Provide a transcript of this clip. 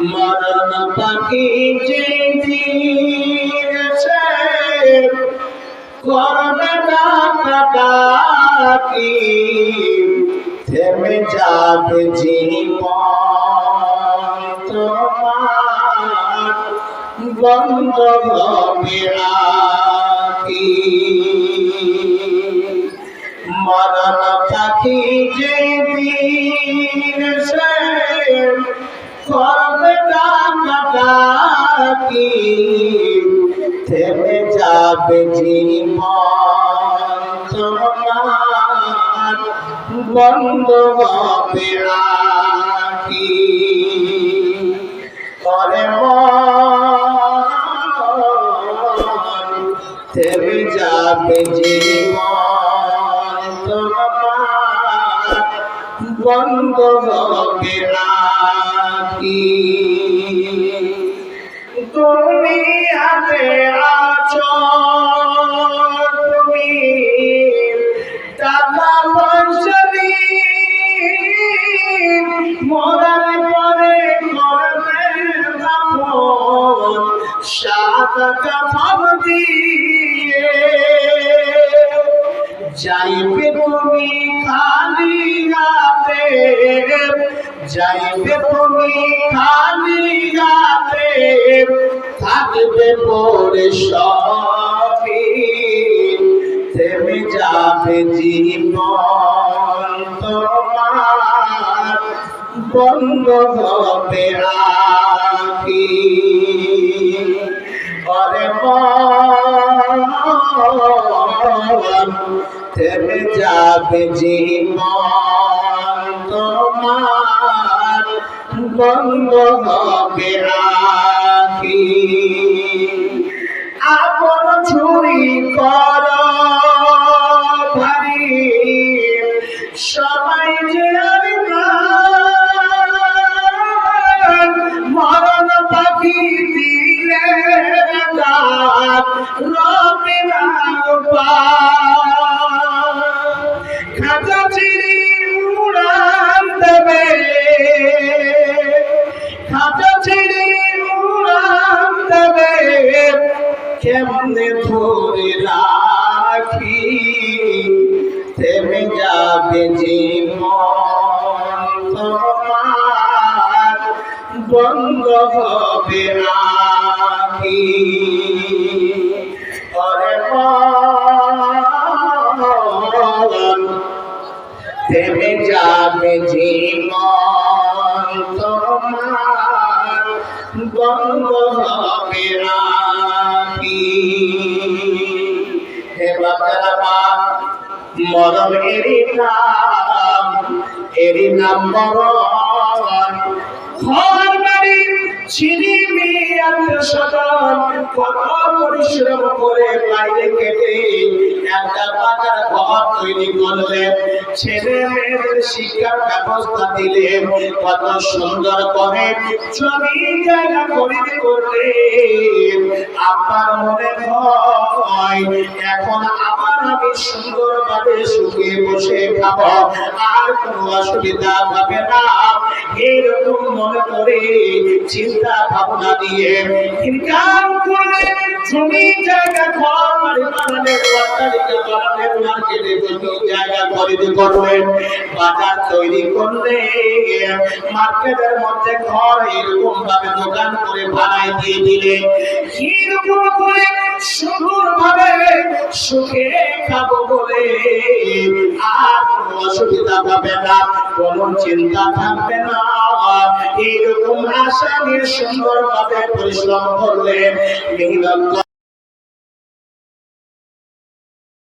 মরণ পাখি যেদিন সে করবে ডাকাডাকি থেমে যাবে জীবন তোমার বন্ধ হবে আকি মরণ পাখি যেদিন সে করবে ডাকাডাকি থেমে যাবে জীবন তোমার বন্ধ হবে আকি করে মন থেমে যাবে জীবন তোমার বন্ধ হবে আকি দুনিয়াতে আছো তুমি টাকা পয়সা মরার পরে করবে দাফন সাদা কাফন দিয়ে যাইবে তুমি খালি হাতে যাইবে তুমি খালি হাতে থাকবে পরে সবই থেমে যাবে জীবন তোমার বন্ধ হবে আকি করে মন থেমে যাবে জীবন তোমার বন্ধ হবে আকি আপন চুরি কর ভারী সবাই যে মরণ পাখি দিলে রবে না খাঁচা চিড়ি উড়ান দেবে খাঁচা চিড়ি উড়ান দেবে কেমনে ধরে রাখি থেমে যাবে জীবন তোমার বন্ধ হবে আকি করে মন থেমে যাবে জীবন তোমার বন্ধ হবে আকি হে বাবা মরণ এরি নাম মরণ ঘর বাড়ি ছিনি আত্মীয়স্বজন কত পরিশ্রম করে বাইরে কেটে একটা পাকার ঘর তৈরি করলেন ছেলে মেয়েদের শিক্ষার ব্যবস্থা দিলেন কত সুন্দর করে জমি জায়গা খরিদ করলেন আপনার মনে হয় এখন আবার আমি সুন্দরভাবে সুখে বসে খাবো আর কোনো অসুবিধা হবে না এইরকম মনে করে চিন্তা ভাবনা দিয়ে ইনকাম করে জমি জায়গা ঘর বাড়ি বানালেন অট্টালিকা বানালেন মার্কেটে জমি জায়গা খরিদ করলেন বাজার তৈরি করলেন মার্কেটের মধ্যে ঘর এরকম ভাবে দোকান করে ভাড়ায় দিয়ে দিলেন এরকম করে সুন্দর ভাবে সুখে খাবো বলে আর কোনো অসুবিধা হবে না কোনো চিন্তা থাকবে না এরকম আশা নিয়ে সুন্দর ভাবে পরিশ্রম করলেন মেহনত